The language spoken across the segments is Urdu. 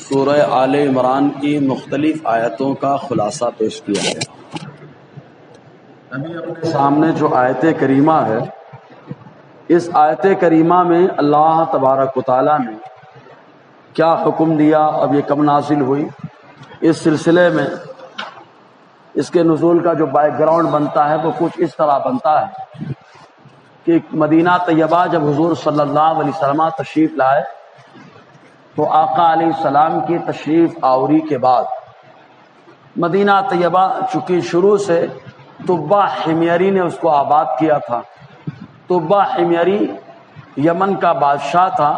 سورہ آل عمران کی مختلف آیتوں کا خلاصہ پیش کیا ہے۔ ابھی اپنے سامنے جو آیت کریمہ ہے، اس آیت کریمہ میں اللہ تبارک و تعالیٰ نے کیا حکم دیا، اب یہ کب نازل ہوئی، اس سلسلے میں اس کے نزول کا جو بیک گراؤنڈ بنتا ہے وہ کچھ اس طرح بنتا ہے کہ مدینہ طیبہ جب حضور صلی اللہ علیہ وسلم تشریف لائے تو آقا علیہ السلام کی تشریف آوری کے بعد مدینہ طیبہ چونکہ شروع سے طبہ حمیری نے اس کو آباد کیا تھا۔ طبہ حمیری یمن کا بادشاہ تھا،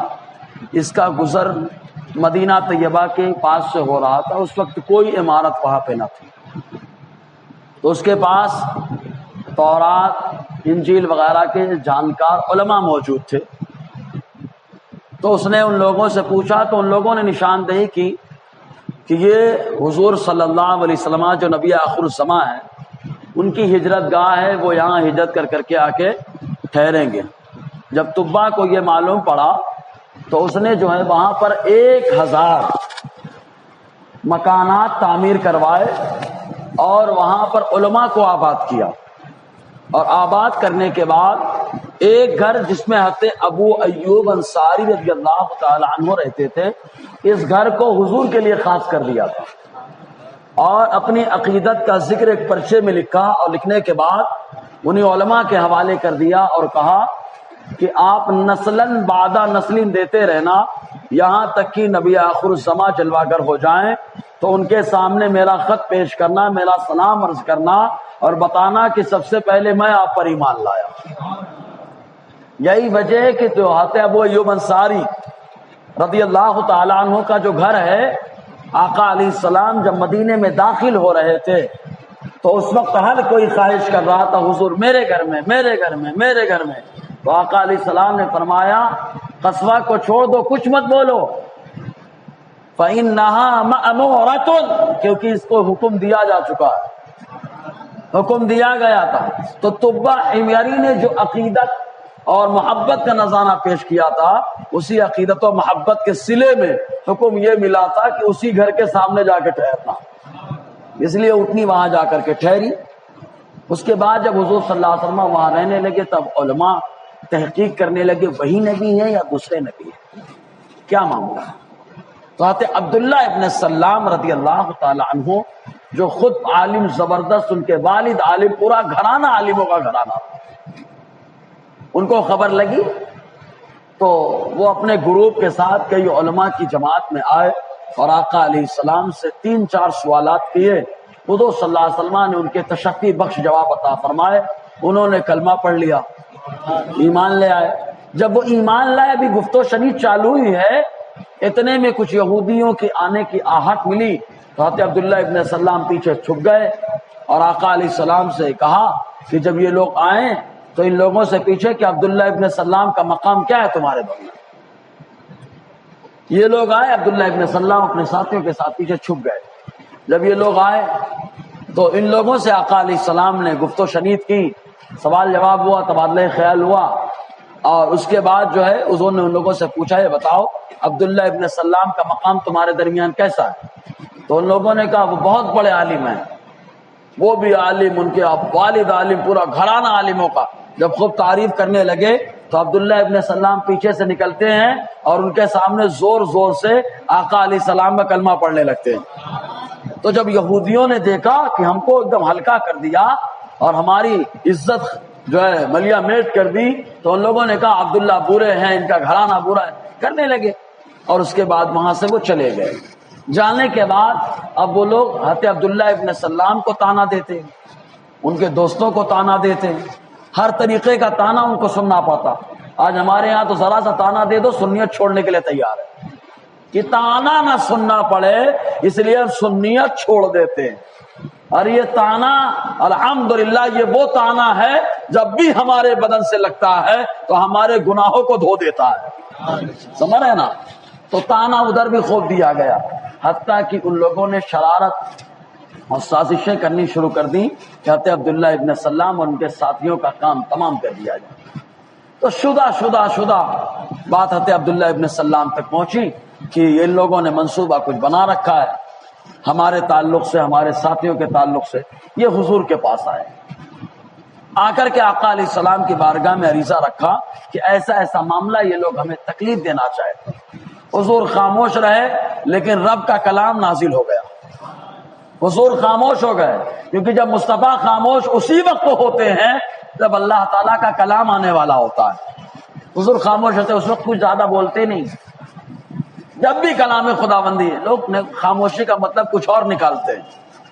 اس کا گزر مدینہ طیبہ کے پاس سے ہو رہا تھا۔ اس وقت کوئی عمارت وہاں پہ نہ تھی، تو اس کے پاس تورات، انجیل وغیرہ کے جانکار علماء موجود تھے۔ تو اس نے ان لوگوں سے پوچھا تو ان لوگوں نے نشاندہی کی کہ یہ حضور صلی اللہ علیہ وسلم جو نبی آخر الزماں ہیں، ان کی ہجرت گاہ ہے، وہ یہاں ہجرت کر کے آ کے ٹھہریں گے۔ جب طبہ کو یہ معلوم پڑا تو اس نے جو ہے وہاں پر 1000 مکانات تعمیر کروائے اور وہاں پر علماء کو آباد کیا، اور آباد کرنے کے بعد ایک گھر جس میں حضرت ابو ایوب انصاری رضی اللہ تعالی عنہ رہتے تھے، اس گھر کو حضور کے لیے خاص کر دیا تھا، اور اپنی عقیدت کا ذکر ایک پرچے میں لکھا، اور لکھنے کے بعد انہیں علماء کے حوالے کر دیا اور کہا کہ آپ نسلاً بعد نسلیں دیتے رہنا، یہاں تک کہ نبی آخر الزماں جلوہ گر ہو جائیں تو ان کے سامنے میرا خط پیش کرنا، میرا سلام عرض کرنا اور بتانا کہ سب سے پہلے میں آپ پر ایمان لایا۔ یہی وجہ ہے کہ جو حضرت ابو ایوب انصاری رضی اللہ تعالیٰ عنہ کا جو گھر ہے، آقا علیہ السلام جب مدینے میں داخل ہو رہے تھے تو اس وقت ہر کوئی خواہش کر رہا تھا حضور میرے گھر میں، میرے گھر میں، میرے گھر میں۔ تو آقا علیہ السلام نے فرمایا قصوہ کو چھوڑ دو، کچھ مت بولو، فَإِنَّهَا مَأْمُورَةٌ، کیونکہ اس کو حکم دیا جا چکا ہے، حکم دیا گیا تھا۔ تو طبہ حمیری نے جو عقیدت اور محبت کا نذرانہ پیش کیا تھا، اسی عقیدت و محبت کے صلے میں حکم یہ ملا تھا کہ اسی گھر کے سامنے جا کے ٹھہرنا، اس لیے اٹھنی وہاں جا کر کے ٹھہری۔ اس کے بعد جب حضور صلی اللہ علیہ وسلم وہاں رہنے لگے تب علماء تحقیق کرنے لگے وہی نبی ہے یا دوسرے نبی ہے، کیا معاملہ ہے۔ تو حضرت عبداللہ ابن سلام رضی اللہ تعالی عنہ جو خود عالم زبردست، ان کے والد عالم، پورا گھرانہ عالموں کا گھرانہ، ان کو خبر لگی تو وہ اپنے گروپ کے ساتھ کئی علماء کی جماعت میں آئے اور آقا علیہ السلام سے 3-4 سوالات کیے۔ حضور صلی اللہ علیہ وسلم نے ان کے تشفی بخش جواب عطا فرمائے، انہوں نے کلمہ پڑھ لیا، ایمان لے آئے۔ جب وہ ایمان لائے، ابھی گفتگو شنید چالو ہی ہے، اتنے میں کچھ یہودیوں کے آنے کی آہٹ ملی تو حضرت عبداللہ ابن سلام پیچھے چھپ گئے اور آقا علیہ السلام سے کہا کہ جب یہ لوگ آئیں تو ان لوگوں سے پیچھے کہ عبداللہ ابن سلام کا مقام کیا ہے تمہارے بغل میں۔ یہ لوگ آئے، عبداللہ ابن سلام اپنے ساتھیوں کے ساتھ پیچھے چھپ گئے۔ جب یہ لوگ آئے تو ان لوگوں سے آقا علیہ السلام نے گفتگو شنید کی، سوال جواب ہوا، تبادلہ خیال ہوا، اور اس کے بعد جو ہے حضور نے ان لوگوں سے پوچھا یہ بتاؤ عبداللہ ابن سلام کا مقام تمہارے درمیان کیسا ہے؟ تو ان لوگوں نے کہا وہ بہت بڑے عالم ہیں، وہ بھی عالم، ان کے والد عالم، پورا گھرانہ عالموں کا۔ جب خوب تعریف کرنے لگے تو عبداللہ ابن سلام پیچھے سے نکلتے ہیں اور ان کے سامنے زور زور سے آقا علیہ السلام کا کلمہ پڑھنے لگتے ہیں۔ تو جب یہودیوں نے دیکھا کہ ہم کو ایک دم ہلکا کر دیا اور ہماری عزت جو ہے ملیا میٹ کر دی، تو ان لوگوں نے کہا عبداللہ برے ہیں، ان کا گھرانہ برا ہے، کرنے لگے، اور اس کے بعد وہاں سے وہ چلے گئے۔ جانے کے بعد اب وہ لوگ حضرت عبداللہ ابن سلام کو تانا دیتے، ان کے دوستوں کو تانا دیتے، ہر طریقے کا تانا ان کو سننا پاتا۔ آج ہمارے ہاں تو ذرا سا تانا دے دو سنیت چھوڑنے کے لیے تیار ہے، کہ تانا نہ سننا پڑے اس لیے سنیت چھوڑ دیتے ہیں۔ اور یہ تانا الحمدللہ یہ وہ تانا ہے جب بھی ہمارے بدن سے لگتا ہے تو ہمارے گناہوں کو دھو دیتا ہے، سمجھ رہے نا۔ تو تانا ادھر بھی خوب دیا گیا، حتیٰ کہ ان لوگوں نے شرارت اور سازشیں کرنی شروع کر دی، کہتے عبداللہ ابن سلام اور ان کے ساتھیوں کا کام تمام کر دیا جائے۔ تو شدہ بات حضرت عبداللہ ابن سلام تک پہنچی کہ ان لوگوں نے منصوبہ کچھ بنا رکھا ہے ہمارے تعلق سے، ہمارے ساتھیوں کے تعلق سے، یہ حضور کے پاس آئے، آ کر کے آقا علیہ السلام کی بارگاہ میں عریضہ رکھا کہ ایسا ایسا معاملہ، یہ لوگ ہمیں تکلیف دینا چاہتے ہیں۔ حضور خاموش رہے، لیکن رب کا کلام نازل ہو گیا۔ حضور خاموش ہو گئے، کیونکہ جب مصطفیٰ خاموش اسی وقت ہوتے ہیں جب اللہ تعالیٰ کا کلام آنے والا ہوتا ہے۔ حضور خاموش ہوتے، اس وقت کچھ زیادہ بولتے نہیں۔ جب بھی کلام خدا بندی ہے، لوگ خاموشی کا مطلب کچھ اور نکالتے ہیں،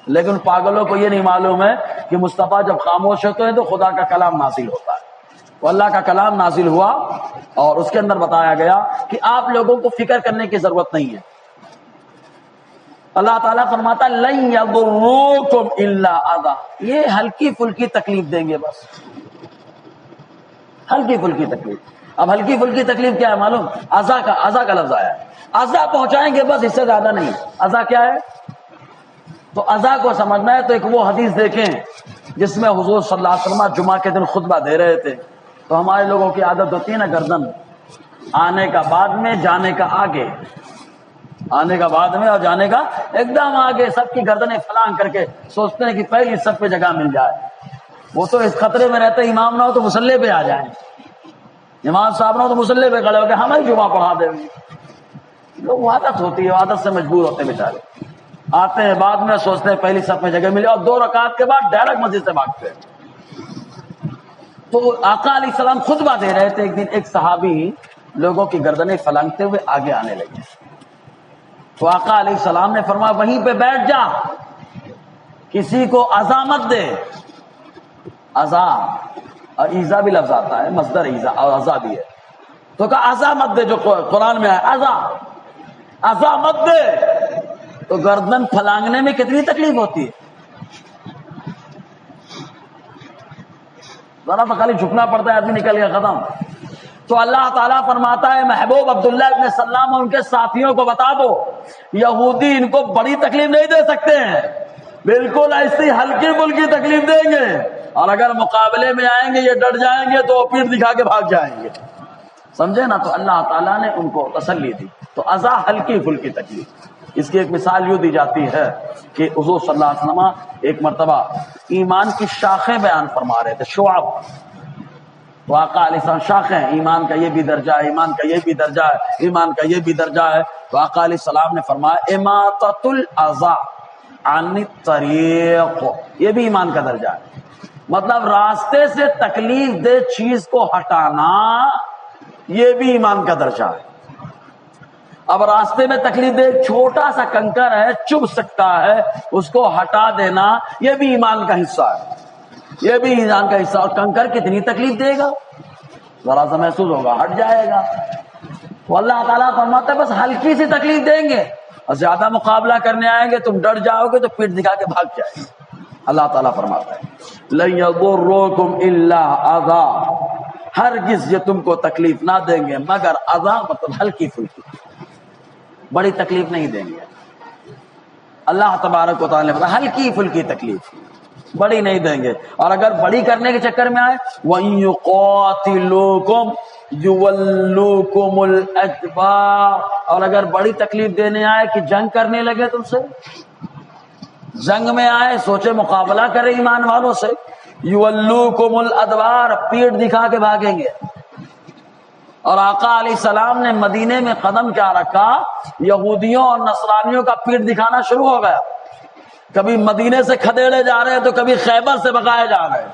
لیکن پاگلوں کو یہ نہیں معلوم ہے کہ مصطفیٰ جب خاموش ہوتے ہیں تو خدا کا کلام نازل ہوتا ہے۔ وہ اللہ کا کلام نازل ہوا اور اس کے اندر بتایا گیا کہ آپ لوگوں کو فکر کرنے کی ضرورت نہیں ہے۔ اللہ تعالیٰ فرماتا لن یضروکم الا اذی، یہ ہلکی پھلکی تکلیف دیں گے، بس ہلکی پھلکی تکلیف۔ اب ہلکی پھلکی تکلیف کیا ہے معلوم؟ اذی کا لفظ آیا ہے، اذی پہنچائیں گے بس، اس سے زیادہ نہیں۔ اذی کیا ہے؟ تو اذی کو سمجھنا ہے تو ایک وہ حدیث دیکھیں جس میں حضور صلی اللہ علیہ وسلم جمعہ کے دن خطبہ دے رہے تھے، تو ہمارے لوگوں کی عادت ہوتی ہے نا، گردن آنے کا بعد میں، جانے کا آگے، آنے کا بعد میں اور جانے کا ایک دم آگے، سب کی گردنیں فلان کر کے سوچتے ہیں کہ پہلی سب پہ جگہ مل جائے۔ وہ تو اس خطرے میں رہتے امام نہ ہو تو مصلی پہ آ جائیں، امام صاحب نہ ہو تو مصلی پہ کھڑے ہو کے ہمیں جمعہ پڑھا دیں گے۔ لوگ عادت ہوتی ہے، عادت سے مجبور ہوتے بیچارے، آتے ہیں بعد میں سوچتے ہیں پہلی صف میں جگہ ملے، اور 2 رکعت کے بعد ڈائریکٹ مسجد سے بھاگتے ہیں۔ تو آقا علیہ السلام خطبہ دے رہے تھے، ایک دن ایک صحابی لوگوں کی گردنیں فلانگتے ہوئے آگے آنے لگے، تو آقا علیہ السلام نے فرمایا وہیں پہ بیٹھ جا، کسی کو اذا مت دے۔ اذا اور ایذا بھی لفظ آتا ہے، مصدر ایذا اور اذا بھی ہے، تو کہا اذا مت دے، جو قرآن میں ہے اذا مت دے۔ تو گردن پھلانگنے میں کتنی تکلیف ہوتی ہے، ذرا تو خالی جھکنا پڑتا ہے، آدمی نکل گیا، ختم۔ تو اللہ تعالیٰ فرماتا ہے محبوب عبداللہ ابن سلام اور ان کے ساتھیوں کو بتا دو، یہودی ان کو بڑی تکلیف نہیں دے سکتے ہیں، بالکل ایسی ہلکی پھلکی تکلیف دیں گے، اور اگر مقابلے میں آئیں گے یہ ڈٹ جائیں گے تو پیٹھ دکھا کے بھاگ جائیں گے، سمجھے نا۔ تو اللہ تعالیٰ نے ان کو تسلی دی۔ تو اذا ہلکی پھلکی تکلیف، اس کی ایک مثال یوں دی جاتی ہے کہ حضور صلی اللہ علیہ وسلم ایک مرتبہ ایمان کی شاخیں بیان فرما رہے تھے، شعب، تو آقا علیہ السلام شاخیں، ایمان کا یہ بھی درجہ ہے، ایمان کا یہ بھی درجہ ہے، ایمان کا یہ بھی درجہ ہے، تو آقا علیہ السلام نے فرمایا اماطۃ الاذی عن الطریق، یہ بھی ایمان کا درجہ ہے، مطلب راستے سے تکلیف دہ چیز کو ہٹانا یہ بھی ایمان کا درجہ ہے۔ اب راستے میں تکلیف دے چھوٹا سا کنکر ہے، چبھ سکتا ہے، اس کو ہٹا دینا یہ بھی ایمان کا حصہ ہے، یہ بھی ایمان کا حصہ۔ اور کنکر کتنی تکلیف دے گا، ذرا سا محسوس ہوگا، ہٹ جائے گا۔ تو اللہ تعالیٰ فرماتا ہے بس ہلکی سی تکلیف دیں گے، اور زیادہ مقابلہ کرنے آئیں گے تم ڈر جاؤ گے تو پیٹ دکھا کے بھاگ جائے گے۔ اللہ تعالیٰ فرماتا ہے لن یضرکم الا اذی، ہرگز یہ تم کو تکلیف نہ دیں گے مگر اذی، مطلب ہلکی پھلکی، بڑی تکلیف نہیں دیں گے۔ اللہ تبارک و تعالیٰ نے بتایا ہلکی پھلکی تکلیف، بڑی نہیں دیں گے۔ اور اگر بڑی کرنے کے چکر میں آئے وَإِن يُقَاتِلُوكُمْ يُوَلُّوكُمُ الْأَدْبَارَ، اور اگر بڑی تکلیف دینے آئے کہ جنگ کرنے لگے تم سے، جنگ میں آئے، سوچے مقابلہ کرے ایمان والوں سے، يُوَلُّوكُمُ الْأَدْبَارَ، پیٹ دکھا کے بھاگیں گے۔ اور آقا علیہ السلام نے مدینے میں قدم کیا رکھا، یہودیوں اور نصرانیوں کا پیٹ دکھانا شروع ہو گیا، کبھی مدینے سے کھدیڑے جا رہے ہیں تو کبھی خیبر سے بقائے جا رہے ہیں،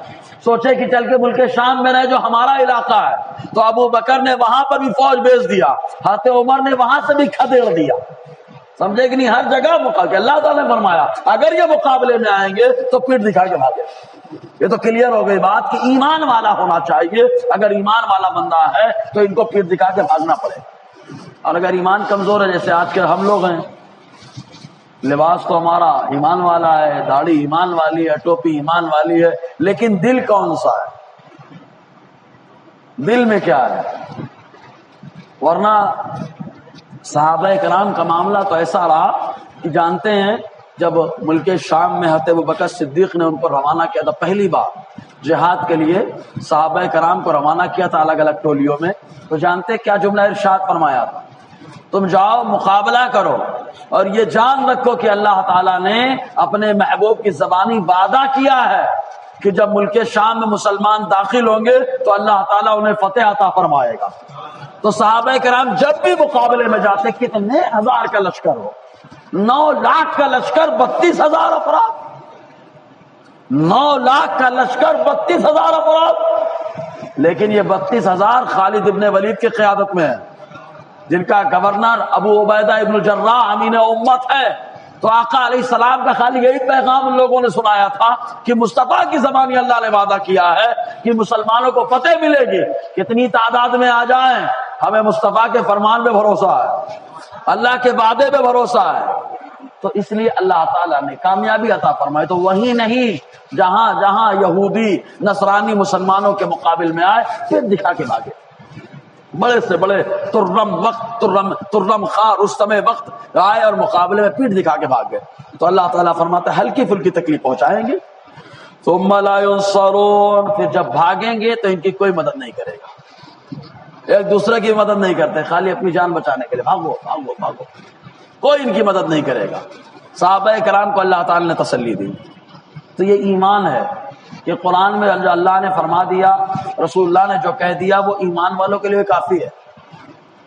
سوچے کہ چل کے ملک شام میں رہے جو ہمارا علاقہ ہے، تو ابو بکر نے وہاں پر بھی فوج بھیج دیا، حضرت عمر نے وہاں سے بھی کھدیڑ دیا، سمجھے کہ نہیں، ہر جگہ مقابلہ۔ اللہ تعالیٰ نے فرمایا اگر یہ مقابلے میں آئیں گے تو پیٹ دکھا کے بھاگے۔ یہ تو کلیئر ہو گئی بات کہ ایمان والا ہونا چاہیے، اگر ایمان والا بندہ ہے تو ان کو پیٹ دکھا کے بھاگنا پڑے، اور اگر ایمان کمزور ہے جیسے آج کے ہم لوگ ہیں، لباس تو ہمارا ایمان والا ہے، داڑھی ایمان والی ہے، ٹوپی ایمان والی ہے، لیکن دل کون سا ہے، دل میں کیا ہے؟ ورنہ صحابہ کرام کا معاملہ تو ایسا رہا کہ جانتے ہیں جب ملک شام میں حضرت ابوبکر صدیق نے ان کو روانہ کیا تھا، پہلی بار جہاد کے لیے صحابہ کرام کو روانہ کیا تھا الگ الگ ٹولیوں میں، تو جانتے کیا جملہ ارشاد فرمایا تھا؟ تم جاؤ مقابلہ کرو، اور یہ جان رکھو کہ اللہ تعالیٰ نے اپنے محبوب کی زبانی وعدہ کیا ہے کہ جب ملک شام میں مسلمان داخل ہوں گے تو اللہ تعالیٰ انہیں فتح عطا فرمائے گا۔ تو صحابہ کرام جب بھی مقابلے میں جاتے، کتنے ہزار کا لشکر ہو، 9 لاکھ کا لشکر 32,000 افراد، 9 لاکھ کا لشکر 32,000 افراد، لیکن یہ 32,000 خالد ابن ولید کی قیادت میں ہے، جن کا گورنر ابو عبیدہ ابن الجراح امین امت ہے۔ تو آقا علیہ السلام کا خالی یہی پیغام ان لوگوں نے سنایا تھا کہ مصطفیٰ کی زبانی اللہ نے وعدہ کیا ہے کہ مسلمانوں کو فتح ملے گی، کتنی تعداد میں آ جائیں، ہمیں مصطفیٰ کے فرمان پہ بھروسہ ہے، اللہ کے وعدے پہ بھروسہ ہے۔ تو اس لیے اللہ تعالیٰ نے کامیابی عطا فرمائی۔ تو وہی نہیں، جہاں جہاں یہودی نصرانی مسلمانوں کے مقابل میں آئے پھر دکھا کے بھاگے، بڑے سے بڑے ترم خار رستم وقت آئے اور مقابلے میں پیٹ دکھا کے بھاگ گئے۔ تو اللہ تعالیٰ فرماتا ہے ہلکی پھلکی تکلیف پہنچائیں گے، ثم لا ينصرون، پھر جب بھاگیں گے تو ان کی کوئی مدد نہیں کرے گا، ایک دوسرے کی مدد نہیں کرتے، خالی اپنی جان بچانے کے لیے بھاگو بھاگو بھاگو، کوئی ان کی مدد نہیں کرے گا۔ صحابہ کرام کو اللہ تعالیٰ نے تسلی دی۔ تو یہ ایمان ہے کہ قرآن میں جو اللہ نے فرما دیا، رسول اللہ نے جو کہہ دیا، وہ ایمان والوں کے لیے کافی ہے۔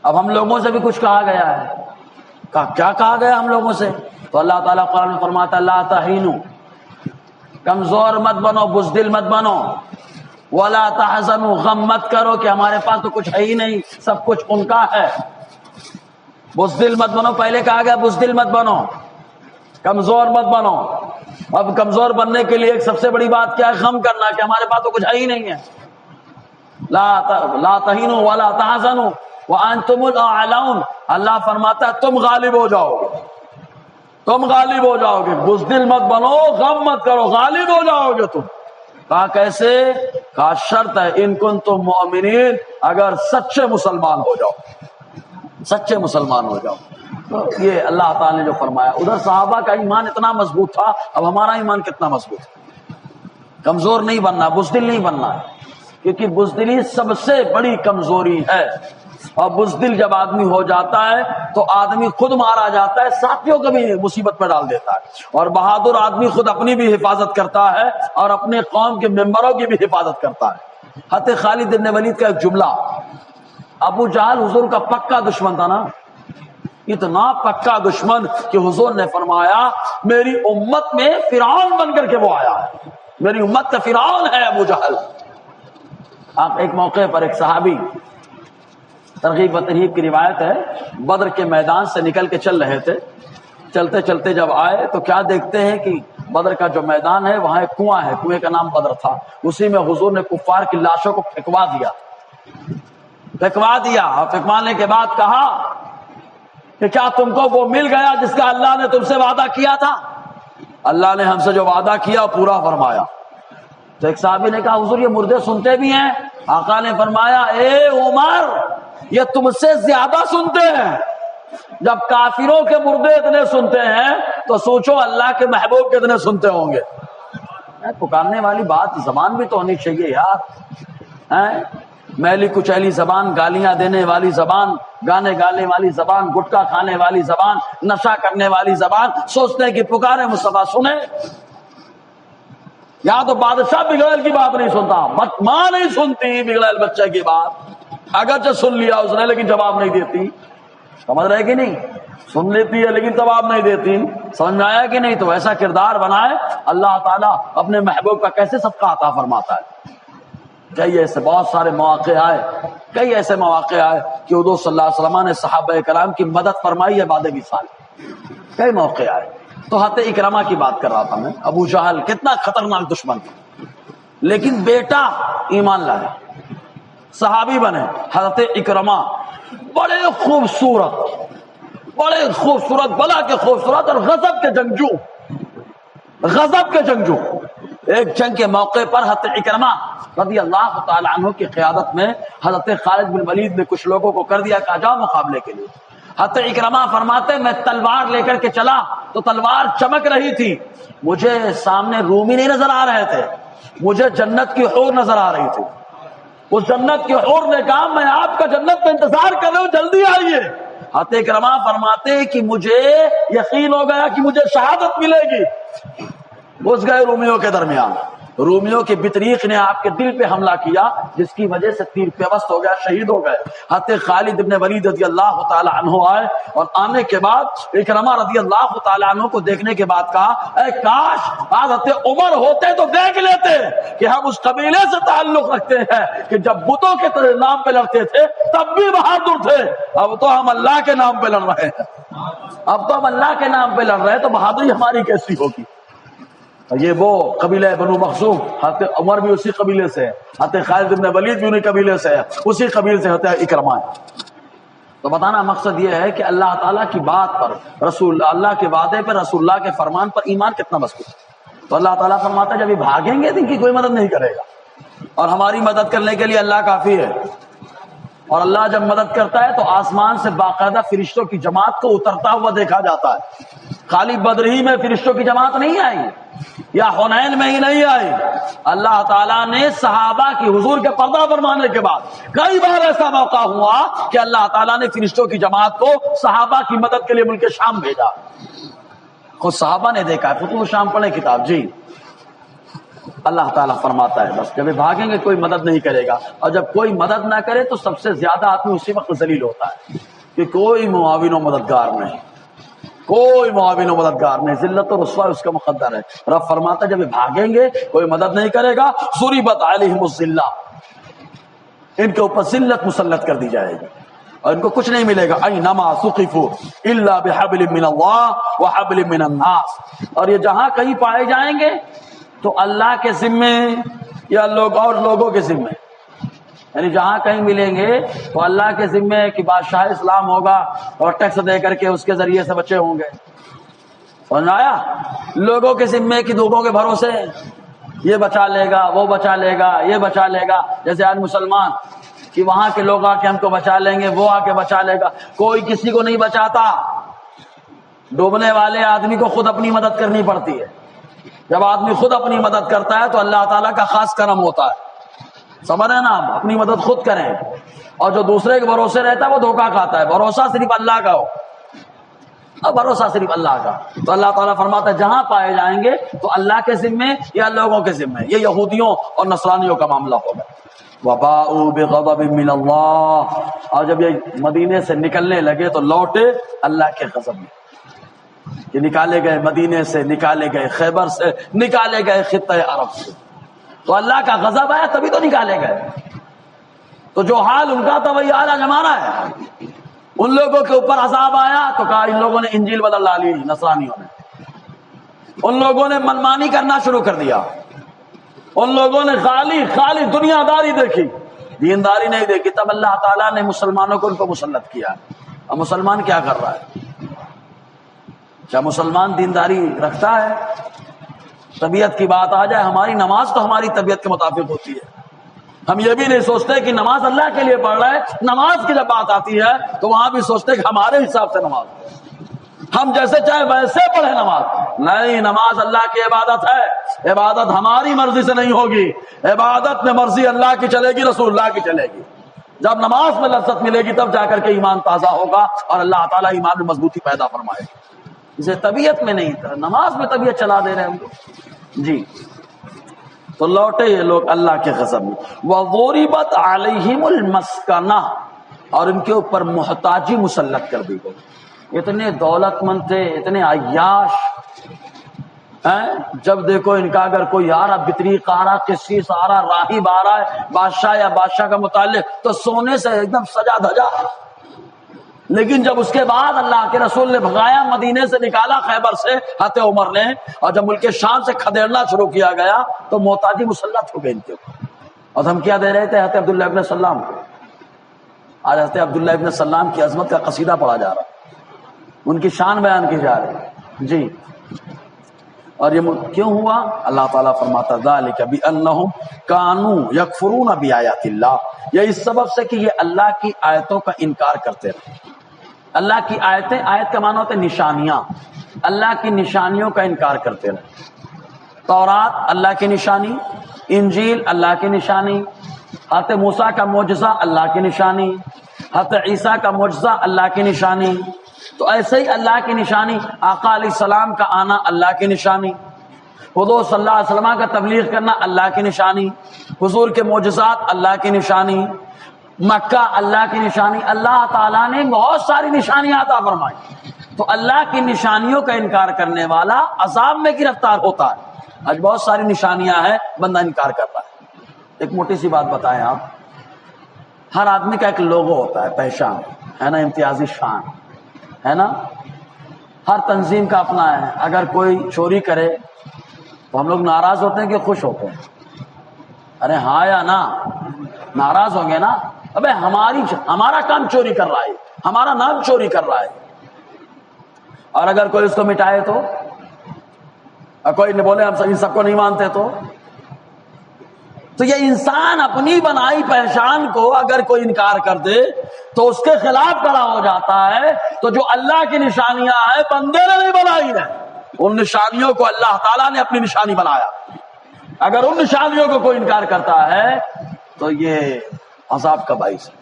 اب ہم لوگوں سے بھی کچھ کہا گیا ہے، کیا کہا گیا ہم لوگوں سے؟ تو اللہ تعالیٰ قرآن میں فرماتا ہے لا تہینوا، کمزور مت بنو، بزدل مت بنو، ولا تحزنوا، غم مت کرو کہ ہمارے پاس تو کچھ ہے ہی نہیں، سب کچھ ان کا ہے۔ بزدل مت بنو، پہلے کہا گیا بزدل مت بنو، کمزور مت بنو۔ اب کمزور بننے کے لیے ایک سب سے بڑی بات کیا ہے؟ غم کرنا کہ ہمارے پاس تو کچھ ہے ہی نہیں ہے۔ لا تہینوا ولا تحزنوا وانتم الاعلون، اللہ فرماتا ہے تم غالب ہو جاؤ گے، تم غالب ہو جاؤ گے، بزدل مت بنو، غم مت کرو، غالب ہو جاؤ گے تم۔ کہا کیسے؟ کہا شرط ہے ان کنتم مؤمنین، اگر سچے مسلمان ہو جاؤ، سچے مسلمان ہو جاؤ۔ تو یہ اللہ تعالیٰ نے جو فرمایا، ادھر صحابہ کا ایمان اتنا مضبوط تھا، اب ہمارا ایمان کتنا مضبوط ہے۔ کمزور نہیں بننا، بزدل نہیں بننا ہے، کیونکہ بزدلی سب سے بڑی کمزوری ہے، اور بزدل جب آدمی ہو جاتا ہے تو آدمی خود مارا جاتا ہے، ساتھیوں کو بھی مصیبت میں ڈال دیتا ہے، اور بہادر آدمی خود اپنی بھی حفاظت کرتا ہے اور اپنے قوم کے ممبروں کی بھی حفاظت کرتا ہے۔ حضرت خالد بن ولید کا ایک جملہ، ابو جہل حضور کا پکا دشمن تھا نا، اتنا پکا دشمن کہ حضور نے فرمایا میری امت میں فرعون بن کر کے وہ آیا ہے، میری امت کا فرعون ہے ابو جہل۔ آپ ایک موقع پر ایک صحابی، ترغیب و ترہیب کی روایت ہے، بدر کے میدان سے نکل کے چل رہے تھے، چلتے چلتے جب آئے تو کیا دیکھتے ہیں کہ بدر کا جو میدان ہے وہاں ایک کنواں ہے، کنویں کا نام بدر تھا، اسی میں حضور نے کفار کی لاشوں کو پھینکوا دیا، اور پھینکوانے کے بعد کہا کہ کیا تم کو وہ مل گیا جس کا اللہ نے تم سے وعدہ کیا تھا؟ اللہ نے ہم سے جو وعدہ کیا پورا فرمایا۔ تو ایک صحابی نے کہا حضور یہ مردے سنتے بھی ہیں؟ آقا نے فرمایا اے عمر، یہ تم سے زیادہ سنتے ہیں، جب کافروں کے مردے اتنے سنتے ہیں تو سوچو اللہ کے محبوب کتنے سنتے ہوں گے۔ پکارنے والی بات زبان بھی تو ہونی چاہیے یار، میلی کچیلی زبان، گالیاں دینے والی زبان، گانے گانے والی زبان، گٹکا کھانے والی زبان، نشہ کرنے والی زبان، سوچتے ہیں کہ پکارے مصطفیٰ سنے۔ یا تو بادشاہ بگڑیل کی بات نہیں سنتا، ماں نہیں سنتی بگڑیل بچے کی بات، اگرچہ سن لیا اس نے لیکن جواب نہیں دیتی، سمجھ رہے کہ نہیں؟ سن لیتی ہے لیکن جواب نہیں دیتی، سمجھ میں آیا کہ نہیں؟ تو ایسا کردار بنائے، اللہ تعالیٰ اپنے محبوب کا کیسے صدقہ عطا فرماتا ہے۔ کئی ایسے بہت سارے مواقع آئے، کئی ایسے مواقع آئے کہ حضور صلی اللہ علیہ وسلم نے صحابہ کرام کی مدد فرمائی ہے بعد وصال، کئی موقع آئے۔ تو حضرت اکرمہ کی بات کر رہا تھا میں، ابو جہل کتنا خطرناک دشمن تھا، لیکن بیٹا ایمان لائے، صحابی بنے۔ حضرت اکرمہ بڑے خوبصورت بلا کے خوبصورت اور غضب کے جنگجو، ایک جنگ کے موقع پر حضرت اکرمہ رضی اللہ تعالی عنہ کی قیادت میں حضرت خالد بن ولید نے کچھ لوگوں کو کر دیا کہ جاؤ مقابلے کے لیے۔ حضرت اکرمہ فرماتے میں تلوار لے کر کے چلا تو تلوار چمک رہی تھی، مجھے سامنے رومی نہیں نظر آ رہے تھے، مجھے جنت کی حور نظر آ رہی تھی۔ اس جنت کی حور نے کہا میں آپ کا جنت میں انتظار کر رہا ہوں، جلدی آئیے۔ حضرت اکرمہ فرماتے کہ مجھے یقین ہو گیا کہ مجھے شہادت ملے گی. گھس گئے رومیوں کے درمیان. رومیوں کے بطریق نے آپ کے دل پہ حملہ کیا جس کی وجہ سے تیر پیوست ہو گیا, شہید ہو گئے. حضرت خالد ابن ولید رضی اللہ تعالی عنہ آئے اور آنے کے بعد اکرمہ رضی اللہ تعالی عنہ کو دیکھنے کے بعد کہا اے کاش حضرت عمر ہوتے تو دیکھ لیتے کہ ہم اس قبیلے سے تعلق رکھتے ہیں کہ جب بتوں کے نام پہ لڑتے تھے تب بھی بہادر تھے, اب تو ہم اللہ کے نام پہ لڑ رہے ہیں, اب تو ہم اللہ کے نام پہ لڑ رہے ہیں, تو بہادری ہماری کیسی ہوگی. یہ وہ قبیلہ بنو مخزوم, حضرت عمر بھی اسی قبیلے سے ہے, حضرت خالد بن ولید بھی انہی قبیلے سے ہے, اسی قبیلے سے حضرت اکرمہ ہے. تو بتانا مقصد یہ ہے کہ اللہ تعالیٰ کی بات پر, رسول اللہ کے وعدے پر, رسول اللہ کے فرمان پر ایمان کتنا مضبوط ہے. تو اللہ تعالیٰ فرماتا ہے جب یہ بھاگیں گے تو ان کی کوئی مدد نہیں کرے گا, اور ہماری مدد کرنے کے لیے اللہ کافی ہے. اور اللہ جب مدد کرتا ہے تو آسمان سے باقاعدہ فرشتوں کی جماعت کو اترتا ہوا دیکھا جاتا ہے. خالی بدر ہی میں فرشتوں کی جماعت نہیں آئی یا حنین میں ہی نہیں آئی. اللہ تعالیٰ نے صحابہ کی حضور کے پردہ فرمانے کے بعد کئی بار ایسا موقع ہوا کہ اللہ تعالیٰ نے فرشتوں کی جماعت کو صحابہ کی مدد کے لیے ملک شام بھیجا. خود صحابہ نے دیکھا ہے, فتوح شام پڑھے کتاب. جی اللہ تعالیٰ فرماتا ہے بس جب بھاگیں گے کوئی مدد نہیں کرے گا, اور جب کوئی مدد نہ کرے تو سب سے زیادہ آدمی اسی وقت ذلیل ہوتا ہے کہ کوئی معاون و مددگار نہیں, کوئی معاون و مددگار نہیں. ذلت و رسوائی اس کا مقدر ہے. رب فرماتا ہے جب بھاگیں گے کوئی مدد نہیں کرے گا, ضربت علیہم الذلہ, ان کے اوپر ذلت مسلط کر دی جائے گی اور ان کو کچھ نہیں ملے گا. اینما ثقفوا الا بحبل من اللہ وحبل من الناس, اور یہ جہاں کہیں پائے جائیں گے تو اللہ کے ذمے یا لوگ اور لوگوں کے ذمے, یعنی جہاں کہیں ملیں گے تو اللہ کے ذمے کہ بادشاہ اسلام ہوگا اور ٹیکس دے کر کے اس کے ذریعے سے بچے ہوں گے. سمجھ آیا؟ لوگوں کے ذمے کہ لوگوں کے بھروسے یہ بچا لے گا, وہ بچا لے گا, یہ بچا لے گا. جیسے آج مسلمان کہ وہاں کے لوگ آ کے ہم کو بچا لیں گے, وہ آ کے بچا لے گا. کوئی کسی کو نہیں بچاتا. ڈوبنے والے آدمی کو خود اپنی مدد کرنی پڑتی ہے. جب آدمی خود اپنی مدد کرتا ہے تو اللہ تعالیٰ کا خاص کرم ہوتا ہے. سمجھ رہے نا آپ؟ اپنی مدد خود کریں, اور جو دوسرے کے بھروسے رہتا ہے وہ دھوکہ کھاتا ہے. بھروسہ صرف اللہ کا ہو, اور بھروسہ صرف اللہ کا. تو اللہ تعالیٰ فرماتا ہے جہاں پائے جائیں گے تو اللہ کے ذمے یا لوگوں کے ذمے. یہ یہودیوں اور نصرانیوں کا معاملہ ہوگا. وباءوا بغضب من اللہ, اور جب یہ مدینے سے نکلنے لگے تو لوٹے اللہ کے غضب میں. یہ نکالے گئے مدینے سے, نکالے گئے خیبر سے, نکالے گئے خطہ عرب سے, تو اللہ کا غضب آیا تبھی تو نکالے گئے. تو جو حال ان کا تھا وہی حال آج ہمارا ہے. ان لوگوں کے اوپر عذاب آیا تو کہا ان لوگوں نے انجیل بدل ڈالی, نصرانیوں نے. ان لوگوں نے منمانی کرنا شروع کر دیا. ان لوگوں نے خالی دنیا داری دیکھی, دینداری نہیں دیکھی. تب اللہ تعالیٰ نے مسلمانوں کو ان کو مسلط کیا. اب مسلمان کیا کر رہا ہے؟ کیا مسلمان دینداری رکھتا ہے؟ طبیعت کی بات آ جائے, ہماری نماز تو ہماری طبیعت کے مطابق ہوتی ہے. ہم یہ بھی نہیں سوچتے کہ نماز اللہ کے لیے پڑھ رہا ہے. نماز کی جب بات آتی ہے تو وہاں بھی سوچتے کہ ہمارے حساب سے نماز, ہم جیسے چاہے ویسے پڑھے نماز. نہیں, نماز اللہ کی عبادت ہے. عبادت ہماری مرضی سے نہیں ہوگی. عبادت میں مرضی اللہ کی چلے گی, رسول اللہ کی چلے گی. جب نماز میں لذت ملے گی تب جا کر کے ایمان تازہ ہوگا اور اللہ تعالیٰ ایمان میں مضبوطی پیدا فرمائے گا. اسے طبیعت میں نہیں تھا, نماز میں طبیعت چلا دے رہے ہیں ہم لوگ. جی تو لوٹے یہ لوگ اللہ کے غضب میں. وَضُرِبَتْ عَلَيْهِمُ الْمَسْكَنَةُ, اور ان کے اوپر محتاجی مسلط کر دی گئی. اتنے دولت مند تھے, اتنے عیاش ہیں. جب دیکھو ان کا اگر کوئی آ رہا, بطریق آ رہا, قسیس آ رہا, راہب آ رہا ہے, بادشاہ یا بادشاہ کا متعلق, تو سونے سے ایک دم سجا دھجا. لیکن جب اس کے بعد اللہ کے رسول نے بھگایا, مدینے سے نکالا خیبر سے حضرت عمر نے, اور جب ملک شام سے کھدیڑنا شروع کیا گیا تو محتاجی مسلط ہو گئی ان کے اوپر. اور ہم کیا دے رہے تھے حضرت عبداللہ ابن سلام کو. آج حضرت عبداللہ ابن سلام کی عظمت کا قصیدہ پڑھا جا رہا, ان کی شان بیان کی جا رہی. جی اور یہ کیوں ہوا؟ اللہ تعالیٰ فرماتا ذالک بانہم کانوا یکفرون بآیات اللہ, یہ اس سبب سے کہ یہ اللہ کی آیتوں کا انکار کرتے رہے. اللہ کی آیتیں, آیت کا معنی ہوتا ہے نشانیاں, اللہ کی نشانیوں کا انکار کرتے رہے. تورات اللہ کی نشانی, انجیل اللہ کی نشانی, حضرت موسیٰ کا معجزہ اللہ کی نشانی, حضرت عیسیٰ کا معجزہ اللہ کی نشانی، تو ایسے ہی اللہ کی نشانی آقا علیہ السلام کا آنا اللہ کی نشانی، حضور صلی اللہ علیہ وسلم کا تبلیغ کرنا اللہ کی نشانی، حضور کے معجزات اللہ کی نشانی، مکہ اللہ کی نشانی۔ اللہ تعالیٰ نے بہت ساری نشانیاں عطا فرمائی، تو اللہ کی نشانیوں کا انکار کرنے والا عذاب میں گرفتار ہوتا ہے۔ آج بہت ساری نشانیاں ہیں، بندہ انکار کرتا ہے۔ ایک موٹی سی بات بتائیں آپ، ہر آدمی کا ایک لوگو ہوتا ہے، پہچان ہے نا، امتیازی شان ہے نا، ہر تنظیم کا اپنا ہے۔ اگر کوئی چوری کرے تو ہم لوگ ناراض ہوتے ہیں کہ خوش ہوتے ہیں؟ ارے ہاں یا نا، ناراض ہوں گے نا، ابے ہمارا کام چوری کر رہا ہے، ہمارا نام چوری کر رہا ہے۔ اور اگر کوئی اس کو مٹائے تو، اور کوئی نے بولے ہم سب کو نہیں مانتے تو یہ انسان اپنی بنائی پہچان کو اگر کوئی انکار کر دے تو اس کے خلاف کھڑا ہو جاتا ہے۔ تو جو اللہ کی نشانیاں ہیں بندے نے نہیں بنائی ہیں، ان نشانیوں کو اللہ تعالیٰ نے اپنی نشانی بنایا۔ اگر ان نشانیوں کو کوئی انکار کرتا ہے تو یہ عذاب کا باعث ہے۔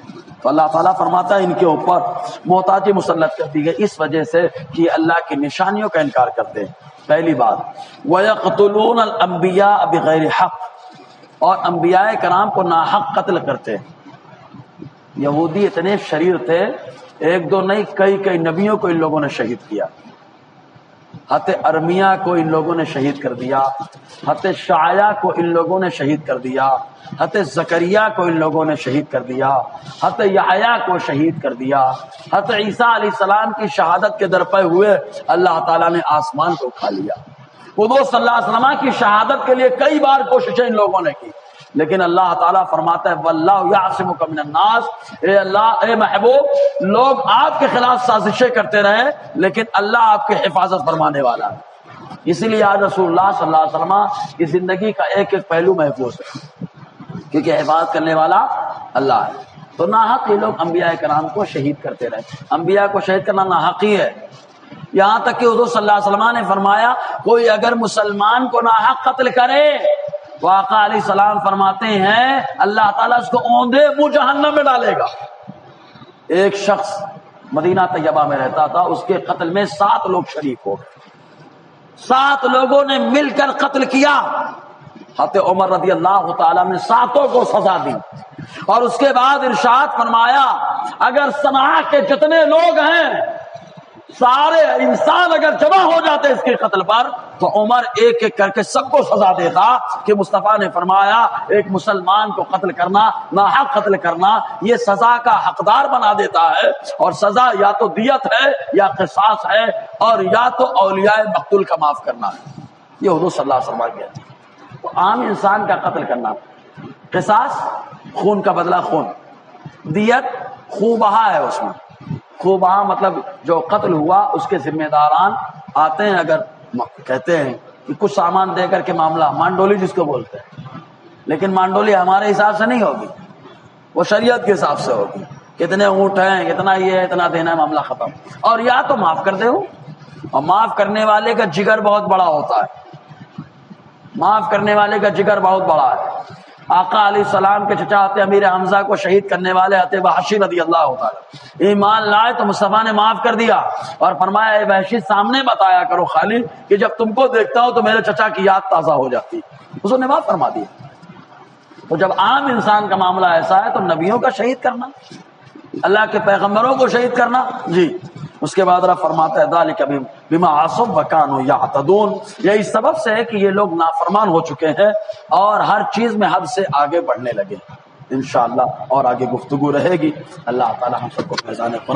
تو اللہ تعالیٰ فرماتا ہے ان کے اوپر محتاجی مسلط کر دی گئی اس وجہ سے کہ اللہ کی نشانیوں کا انکار کرتے ہیں۔ پہلی بات، وَيَقْتُلُونَ الْأَنْبِيَاءَ بِغَيْرِ حَقٍّ، اور انبیاء کرام کو ناحق قتل کرتے ہیں۔ یہودی اتنے شریر تھے، ایک دو نہیں کئی نبیوں کو ان لوگوں نے شہید کیا۔ حضرت ارمیہ کو ان لوگوں نے شہید کر دیا، حضرت شعیہ کو ان لوگوں نے شہید کر دیا، حضرت زکریا کو ان لوگوں نے شہید کر دیا، حضرت یحییٰ کو شہید کر دیا۔ حضرت عیسیٰ علیہ السلام کی شہادت کے درپے ہوئے اللہ تعالیٰ نے آسمان کو کھا لیا۔ حضور صلی اللہ علیہ وسلم کی شہادت کے لیے کئی بار کوششیں ان لوگوں نے کی، لیکن اللہ تعالیٰ فرماتا ہے واللہ یعصمک من الناس، اے اللہ، اے محبوب، لوگ آپ کے خلاف سازشیں کرتے رہے لیکن اللہ آپ کی حفاظت فرمانے والا ہے۔ اسی لیے آج رسول اللہ صلی اللہ علیہ وسلم کی زندگی کا ایک ایک پہلو محفوظ ہے، کیونکہ حفاظت کرنے والا اللہ ہے۔ تو ناحق یہ لوگ انبیاء کرام کو شہید کرتے رہے۔ انبیاء کو شہید کرنا ناحق ہی ہے، یہاں تک کہ حضور صلی اللہ علیہ وسلم نے فرمایا کوئی اگر مسلمان کو ناحق قتل کرے تو آقا علیہ السلام فرماتے ہیں اللہ تعالیٰ اس کو اوندھے منہ جہنم میں ڈالے گا۔ ایک شخص مدینہ طیبہ میں رہتا تھا، اس کے قتل میں 7 لوگ شریک ہو گئے، 7 لوگوں نے مل کر قتل کیا۔ حضرت عمر رضی اللہ تعالیٰ نے 7 کو سزا دی، اور اس کے بعد ارشاد فرمایا اگر صنعاء کے جتنے لوگ ہیں سارے انسان اگر جمع ہو جاتے اس کے قتل پر تو عمر ایک ایک کر کے سب کو سزا دیتا، کہ مصطفیٰ نے فرمایا ایک مسلمان کو قتل کرنا، ناحق قتل کرنا، یہ سزا کا حقدار بنا دیتا ہے، اور سزا یا تو دیت ہے یا قصاص ہے، اور یا تو اولیاء مقتول کا معاف کرنا ہے۔ یہ حضور صلی اللہ علیہ وسلم کہتے ہیں۔ تو عام انسان کا قتل کرنا، قصاص خون کا بدلہ خون، دیت خون بہا ہے، اس میں خوب ہاں مطلب جو قتل ہوا اس کے ذمہ داران آتے ہیں، اگر کہتے ہیں کہ کچھ سامان دے کر کے معاملہ، مانڈولی جس کو بولتے ہیں، لیکن مانڈولی ہمارے حساب سے نہیں ہوگی، وہ شریعت کے حساب سے ہوگی، کتنے اونٹ ہیں، اتنا یہ ہے، اتنا دینا ہے، معاملہ ختم۔ اور یا تو معاف کر دے ہو، اور معاف کرنے والے کا جگر بہت بڑا ہوتا ہے، معاف کرنے والے کا جگر بہت بڑا ہے۔ آقا علیہ السلام کے چچا حضرت امیر حمزہ کو شہید کرنے والے حضرت وحشی رضی اللہ تعالی ایمان لائے تو مصطفیٰ نے معاف کر دیا، اور فرمایا اے وحشی سامنے بتایا کرو خالی کہ جب تم کو دیکھتا ہوں تو میرے چچا کی یاد تازہ ہو جاتی، اس نے معاف فرما دیا۔ تو جب عام انسان کا معاملہ ایسا ہے تو نبیوں کا شہید کرنا، اللہ کے پیغمبروں کو شہید کرنا، جی۔ اس کے بعد رب فرماتا ہے ذالک بما عصوا وکانوا یعتدون، یہی سبب سے ہے کہ یہ لوگ نافرمان ہو چکے ہیں اور ہر چیز میں حد سے آگے بڑھنے لگے۔ انشاءاللہ اور آگے گفتگو رہے گی۔ اللہ تعالی ہم سب کو فیضان قرآن